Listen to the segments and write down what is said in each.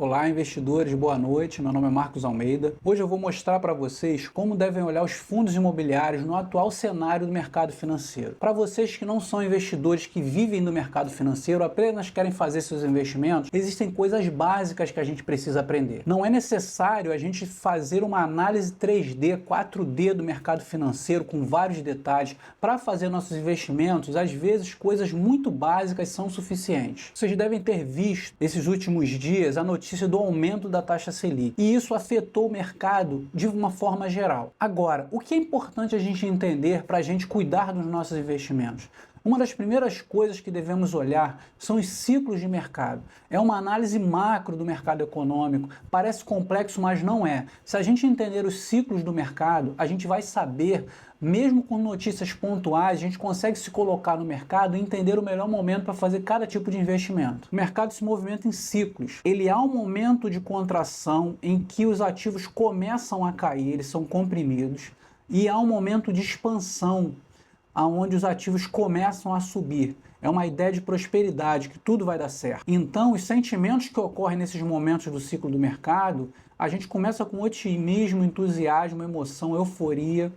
Olá, investidores, boa noite. Meu nome é Marcos Almeida. Hoje eu vou mostrar para vocês como devem olhar os fundos imobiliários no atual cenário do mercado financeiro. Para vocês que não são investidores que vivem no mercado financeiro, apenas querem fazer seus investimentos, existem coisas básicas que a gente precisa aprender. Não é necessário a gente fazer uma análise 3D, 4D do mercado financeiro com vários detalhes. Para fazer nossos investimentos, às vezes coisas muito básicas são suficientes. Vocês devem ter visto esses últimos dias a notícia do aumento da taxa Selic. E isso afetou o mercado de uma forma geral. Agora, o que é importante a gente entender para a gente cuidar dos nossos investimentos? Uma das primeiras coisas que devemos olhar são os ciclos de mercado. É uma análise macro do mercado econômico. Parece complexo, mas não é. Se a gente entender os ciclos do mercado, a gente vai saber, mesmo com notícias pontuais, a gente consegue se colocar no mercado e entender o melhor momento para fazer cada tipo de investimento. O mercado se movimenta em ciclos. Ele há um momento de contração em que os ativos começam a cair, eles são comprimidos, e há um momento de expansão, onde os ativos começam a subir. É uma ideia de prosperidade, que tudo vai dar certo. Então, os sentimentos que ocorrem nesses momentos do ciclo do mercado, a gente começa com otimismo, entusiasmo, emoção, euforia.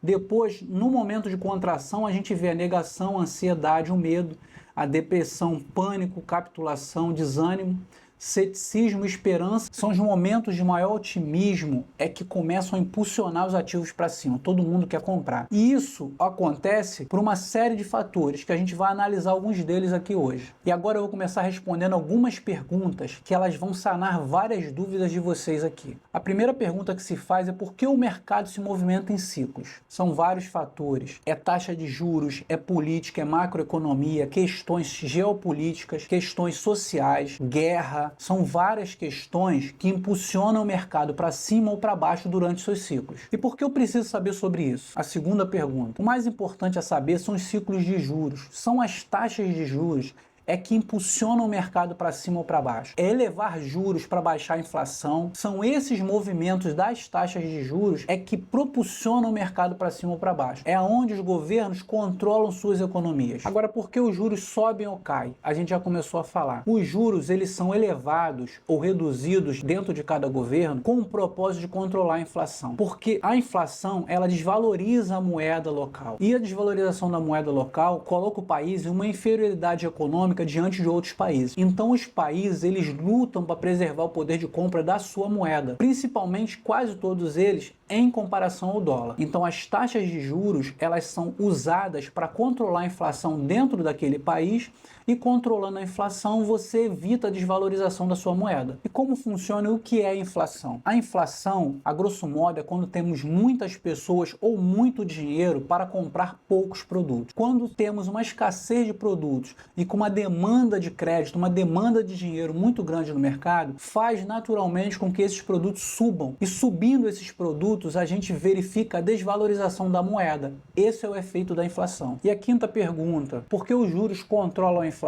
Depois, no momento de contração, a gente vê a negação, a ansiedade, o medo, a depressão, pânico, capitulação, desânimo. Ceticismo e esperança são os momentos de maior otimismo que começam a impulsionar os ativos para cima. Todo mundo quer comprar. E isso acontece por uma série de fatores que a gente vai analisar alguns deles aqui hoje. E agora eu vou começar respondendo algumas perguntas que elas vão sanar várias dúvidas de vocês aqui. A primeira pergunta que se faz é por que o mercado se movimenta em ciclos? São vários fatores. É taxa de juros, é política, é macroeconomia, questões geopolíticas, questões sociais, guerra. São várias questões que impulsionam o mercado para cima ou para baixo durante seus ciclos. E por que eu preciso saber sobre isso? A segunda pergunta. O mais importante a saber são os ciclos de juros. São as taxas de juros que impulsionam o mercado para cima ou para baixo. É elevar juros para baixar a inflação. São esses movimentos das taxas de juros que propulsionam o mercado para cima ou para baixo. É onde os governos controlam suas economias. Agora, por que os juros sobem ou caem? A gente já começou a falar. Os juros, eles são elevados ou reduzidos dentro de cada governo com o propósito de controlar a inflação. Porque a inflação, ela desvaloriza a moeda local. E a desvalorização da moeda local coloca o país em uma inferioridade econômica diante de outros países. Então os países, eles lutam para preservar o poder de compra da sua moeda, principalmente quase todos eles em comparação ao dólar. Então as taxas de juros, elas são usadas para controlar a inflação dentro daquele país, e controlando a inflação você evita a desvalorização da sua moeda. E como funciona e o que é a inflação? A inflação, a grosso modo, é quando temos muitas pessoas ou muito dinheiro para comprar poucos produtos. Quando temos uma escassez de produtos e com uma demanda de crédito, uma demanda de dinheiro muito grande no mercado, faz naturalmente com que esses produtos subam. E subindo esses produtos, a gente verifica a desvalorização da moeda. Esse é o efeito da inflação. E a quinta pergunta, por que os juros controlam a inflação?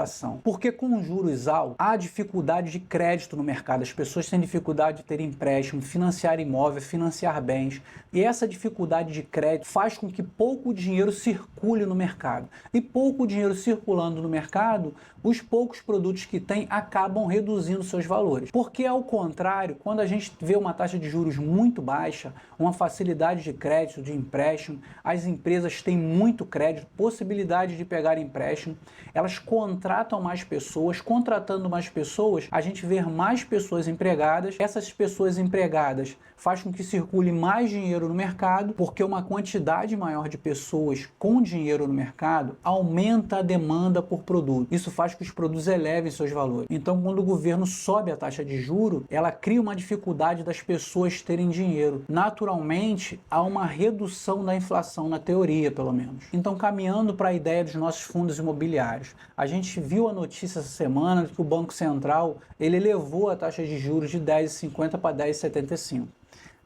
Porque com os juros altos, há dificuldade de crédito no mercado. As pessoas têm dificuldade de ter empréstimo, financiar imóvel, financiar bens. E essa dificuldade de crédito faz com que pouco dinheiro circule no mercado. E pouco dinheiro circulando no mercado, os poucos produtos que tem acabam reduzindo seus valores. Porque, ao contrário, quando a gente vê uma taxa de juros muito baixa, uma facilidade de crédito, de empréstimo, as empresas têm muito crédito, possibilidade de pegar empréstimo, elas contratam mais pessoas, contratando mais pessoas, a gente vê mais pessoas empregadas. Essas pessoas empregadas faz com que circule mais dinheiro no mercado, porque uma quantidade maior de pessoas com dinheiro no mercado aumenta a demanda por produto. Isso faz que os produtos elevem seus valores. Então, quando o governo sobe a taxa de juro, ela cria uma dificuldade das pessoas terem dinheiro. Naturalmente, há uma redução da inflação, na teoria, pelo menos. Então, caminhando para a ideia dos nossos fundos imobiliários, a gente viu a notícia essa semana que o Banco Central ele elevou a taxa de juros de 10,50 para 10,75.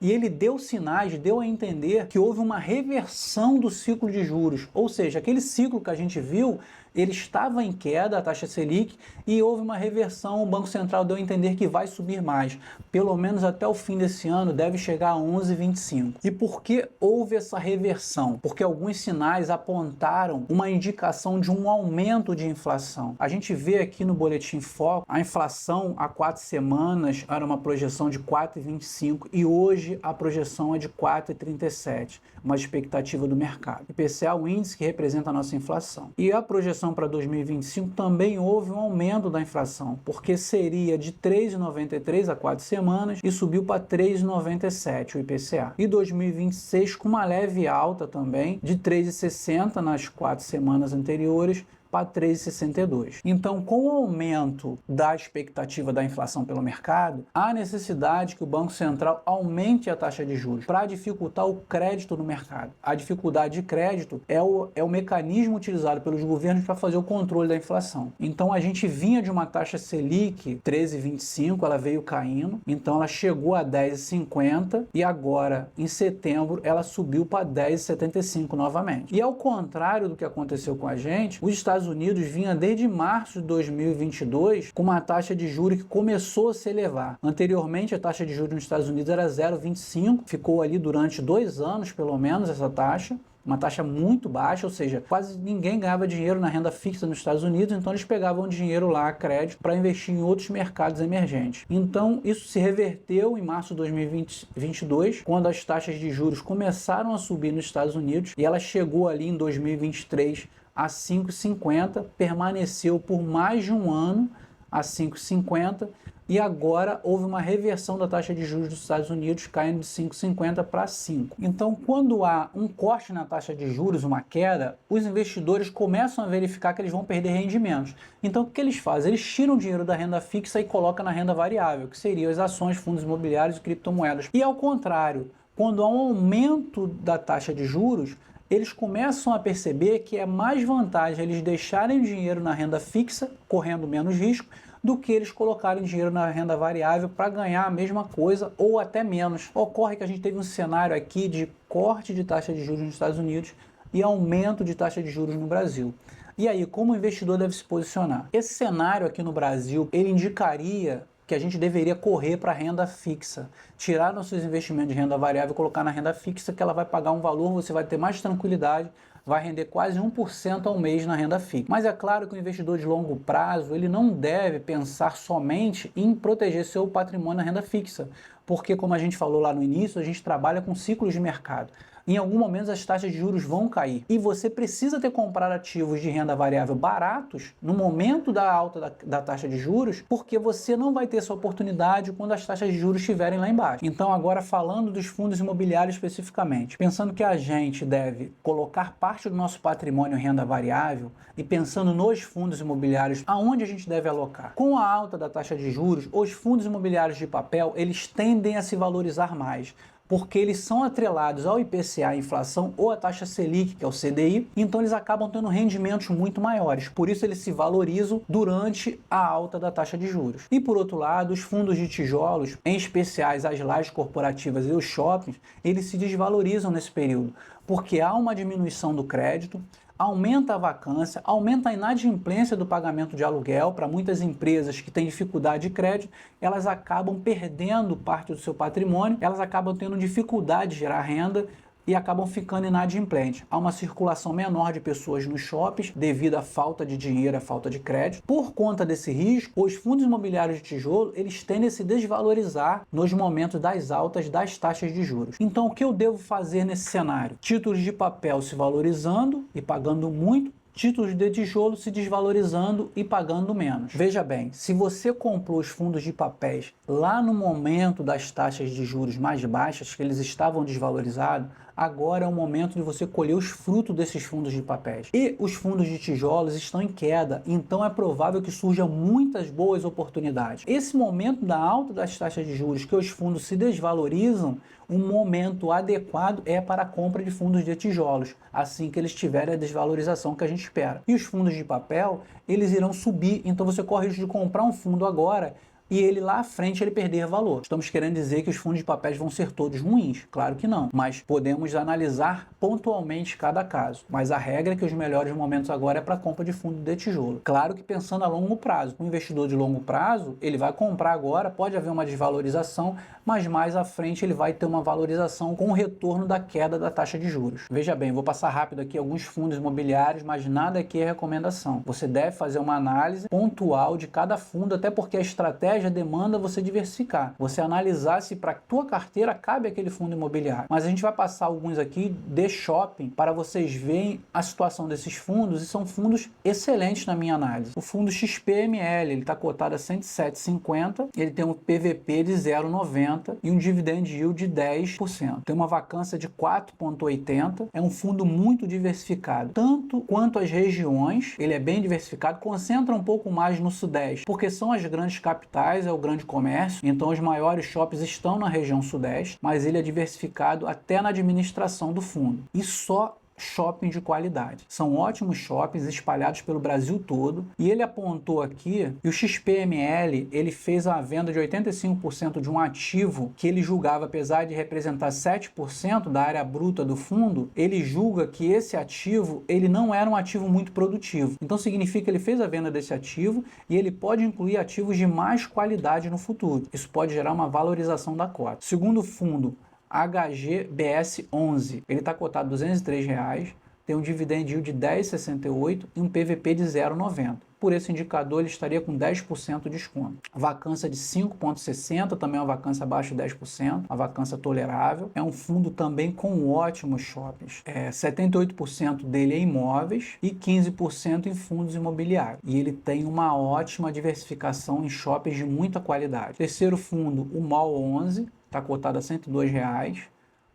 E ele deu sinais, deu a entender que houve uma reversão do ciclo de juros. Ou seja, aquele ciclo que a gente viu ele estava em queda, a taxa Selic, e houve uma reversão, o Banco Central deu a entender que vai subir mais, pelo menos até o fim desse ano deve chegar a 11,25. E por que houve essa reversão? Porque alguns sinais apontaram uma indicação de um aumento de inflação. A gente vê aqui no Boletim Foco, a inflação há 4 semanas era uma projeção de 4,25 e hoje a projeção é de 4,37, uma expectativa do mercado. IPCA, o índice que representa a nossa inflação. E a projeção para 2025 também houve um aumento da inflação, porque seria de 3,93 há 4 semanas e subiu para 3,97 o IPCA. E 2026 com uma leve alta também, de 3,60 nas 4 semanas anteriores, para 3,62. Então, com o aumento da expectativa da inflação pelo mercado, há necessidade que o Banco Central aumente a taxa de juros para dificultar o crédito no mercado. A dificuldade de crédito é o mecanismo utilizado pelos governos para fazer o controle da inflação. Então, a gente vinha de uma taxa Selic 13,25, ela veio caindo, então ela chegou a 10,50 e agora, em setembro, ela subiu para 10,75 novamente. E ao contrário do que aconteceu com a gente, os Estados Unidos vinha desde março de 2022 com uma taxa de juros que começou a se elevar. Anteriormente, a taxa de juros nos Estados Unidos era 0,25, ficou ali durante 2 anos, pelo menos, essa taxa. Uma taxa muito baixa, ou seja, quase ninguém ganhava dinheiro na renda fixa nos Estados Unidos, então eles pegavam dinheiro lá a crédito para investir em outros mercados emergentes. Então, isso se reverteu em março de 2022, quando as taxas de juros começaram a subir nos Estados Unidos e ela chegou ali em 2023 a 5,50, permaneceu por mais de um ano a 5,50 e agora houve uma reversão da taxa de juros dos Estados Unidos, caindo de 5,50 para 5. Então, quando há um corte na taxa de juros, uma queda, os investidores começam a verificar que eles vão perder rendimentos. Então, o que eles fazem? Eles tiram o dinheiro da renda fixa e colocam na renda variável, que seriam as ações, fundos imobiliários e criptomoedas. E ao contrário, quando há um aumento da taxa de juros, eles começam a perceber que é mais vantagem eles deixarem o dinheiro na renda fixa, correndo menos risco, do que eles colocarem dinheiro na renda variável para ganhar a mesma coisa ou até menos. Ocorre que a gente teve um cenário aqui de corte de taxa de juros nos Estados Unidos e aumento de taxa de juros no Brasil. E aí, como o investidor deve se posicionar? Esse cenário aqui no Brasil, ele indicaria que a gente deveria correr para a renda fixa, tirar nossos investimentos de renda variável e colocar na renda fixa, que ela vai pagar um valor, você vai ter mais tranquilidade, vai render quase 1% ao mês na renda fixa. Mas é claro que o investidor de longo prazo, ele não deve pensar somente em proteger seu patrimônio na renda fixa, porque como a gente falou lá no início, a gente trabalha com ciclos de mercado. Em algum momento as taxas de juros vão cair e você precisa ter comprado ativos de renda variável baratos no momento da alta da taxa de juros, porque você não vai ter essa oportunidade quando as taxas de juros estiverem lá embaixo. Então agora falando dos fundos imobiliários especificamente, pensando que a gente deve colocar parte do nosso patrimônio em renda variável e pensando nos fundos imobiliários, aonde a gente deve alocar? Com a alta da taxa de juros, os fundos imobiliários de papel, eles tendem a se valorizar mais, porque eles são atrelados ao IPCA, a inflação, ou a taxa Selic, que é o CDI, então eles acabam tendo rendimentos muito maiores. Por isso eles se valorizam durante a alta da taxa de juros. E por outro lado, os fundos de tijolos, em especiais as lajes corporativas e os shoppings, eles se desvalorizam nesse período, porque há uma diminuição do crédito, aumenta a vacância, aumenta a inadimplência do pagamento de aluguel. Para muitas empresas que têm dificuldade de crédito, elas acabam perdendo parte do seu patrimônio, elas acabam tendo dificuldade de gerar renda e acabam ficando inadimplentes. Há uma circulação menor de pessoas nos shoppings devido à falta de dinheiro, à falta de crédito. Por conta desse risco, os fundos imobiliários de tijolo, eles tendem a se desvalorizar nos momentos das altas das taxas de juros. Então, o que eu devo fazer nesse cenário? Títulos de papel se valorizando e pagando muito, títulos de tijolo se desvalorizando e pagando menos. Veja bem, se você comprou os fundos de papéis lá no momento das taxas de juros mais baixas, que eles estavam desvalorizados, agora é o momento de você colher os frutos desses fundos de papéis. E os fundos de tijolos estão em queda, então é provável que surjam muitas boas oportunidades. Esse momento da alta das taxas de juros, que os fundos se desvalorizam, um momento adequado é para a compra de fundos de tijolos, assim que eles tiverem a desvalorização que a gente espera. E os fundos de papel, eles irão subir, então você corre o risco de comprar um fundo agora, e ele lá à frente ele perder valor. Estamos querendo dizer que os fundos de papéis vão ser todos ruins? Claro que não, mas podemos analisar pontualmente cada caso. Mas a regra é que os melhores momentos agora é para compra de fundo de tijolo. Claro que pensando a longo prazo. Um investidor de longo prazo, ele vai comprar agora, pode haver uma desvalorização, mas mais à frente ele vai ter uma valorização com o retorno da queda da taxa de juros. Veja bem, vou passar rápido aqui alguns fundos imobiliários, mas nada aqui é recomendação. Você deve fazer uma análise pontual de cada fundo, até porque a estratégia demanda você diversificar. Você analisar se para a tua carteira cabe aquele fundo imobiliário. Mas a gente vai passar alguns aqui de shopping para vocês verem a situação desses fundos, e são fundos excelentes na minha análise. O fundo XPML, ele está cotado a 107,50, ele tem um PVP de 0,90 e um dividend yield de 10%. Tem uma vacância de 4,80, é um fundo muito diversificado, tanto quanto as regiões, ele é bem diversificado, concentra um pouco mais no Sudeste, porque são as grandes capitais, é o grande comércio, então os maiores shoppings estão na região Sudeste, mas ele é diversificado até na administração do fundo. E só shopping de qualidade. São ótimos shoppings espalhados pelo Brasil todo, e ele apontou aqui que o XPML ele fez a venda de 85% de um ativo que ele julgava, apesar de representar 7% da área bruta do fundo, ele julga que esse ativo ele não era um ativo muito produtivo. Então significa que ele fez a venda desse ativo e ele pode incluir ativos de mais qualidade no futuro. Isso pode gerar uma valorização da cota. Segundo fundo, HGBS11, ele está cotado R$ 203, tem um dividend yield de 10,68 e um PVP de 0,90. Por esse indicador, ele estaria com 10% de desconto. Vacância de 5,60, também é uma vacância abaixo de 10%, uma vacância tolerável. É um fundo também com ótimos shoppings. 78% dele é imóveis e 15% em fundos imobiliários. E ele tem uma ótima diversificação em shoppings de muita qualidade. Terceiro fundo, o MOL 11, está cotado a R$ 102,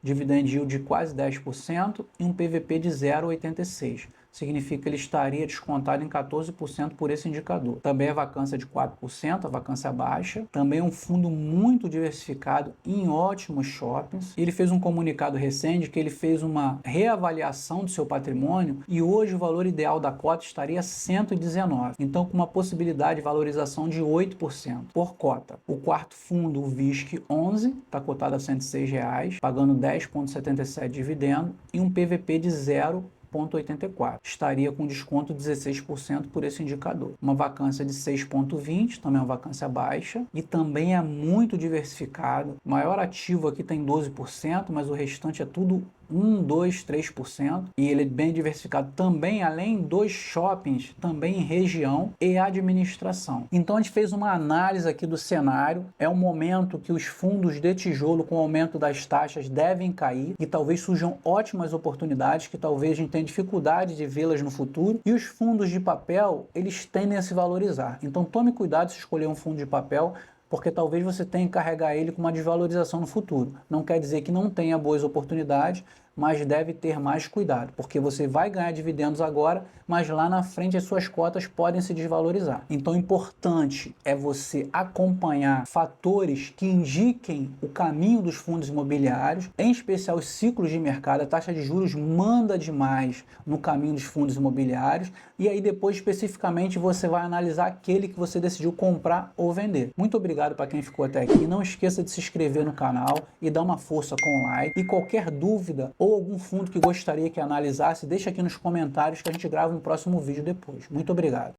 dividend yield de quase 10% e um PVP de 0,86. Significa que ele estaria descontado em 14% por esse indicador. Também a vacância de 4%, a vacância baixa. Também é um fundo muito diversificado em ótimos shoppings. Ele fez um comunicado recente que ele fez uma reavaliação do seu patrimônio e hoje o valor ideal da cota estaria 119. Então com uma possibilidade de valorização de 8% por cota. O quarto fundo, o VISC 11, está cotado a R$ 106, pagando 10,77 de dividendo e um PVP de 0,84. Estaria com desconto de 16% por esse indicador. Uma vacância de 6,20, também é uma vacância baixa, e também é muito diversificado. O maior ativo aqui tem 12%, mas o restante é tudo 1, 2, 3%, e ele é bem diversificado também, além dos shoppings, também em região e administração. Então a gente fez uma análise aqui do cenário, é um momento que os fundos de tijolo com o aumento das taxas devem cair e talvez surjam ótimas oportunidades que talvez a gente tenha dificuldade de vê-las no futuro, e os fundos de papel, eles tendem a se valorizar. Então tome cuidado se escolher um fundo de papel, porque talvez você tenha que carregar ele com uma desvalorização no futuro. Não quer dizer que não tenha boas oportunidades, mas deve ter mais cuidado, porque você vai ganhar dividendos agora, mas lá na frente as suas cotas podem se desvalorizar. Então, o importante é você acompanhar fatores que indiquem o caminho dos fundos imobiliários, em especial os ciclos de mercado. A taxa de juros manda demais no caminho dos fundos imobiliários, e aí depois especificamente você vai analisar aquele que você decidiu comprar ou vender. Muito obrigado para quem ficou até aqui. Não esqueça de se inscrever no canal e dar uma força com o like. E qualquer dúvida ou algum fundo que gostaria que analisasse, deixa aqui nos comentários que a gente grava um próximo vídeo depois. Muito obrigado.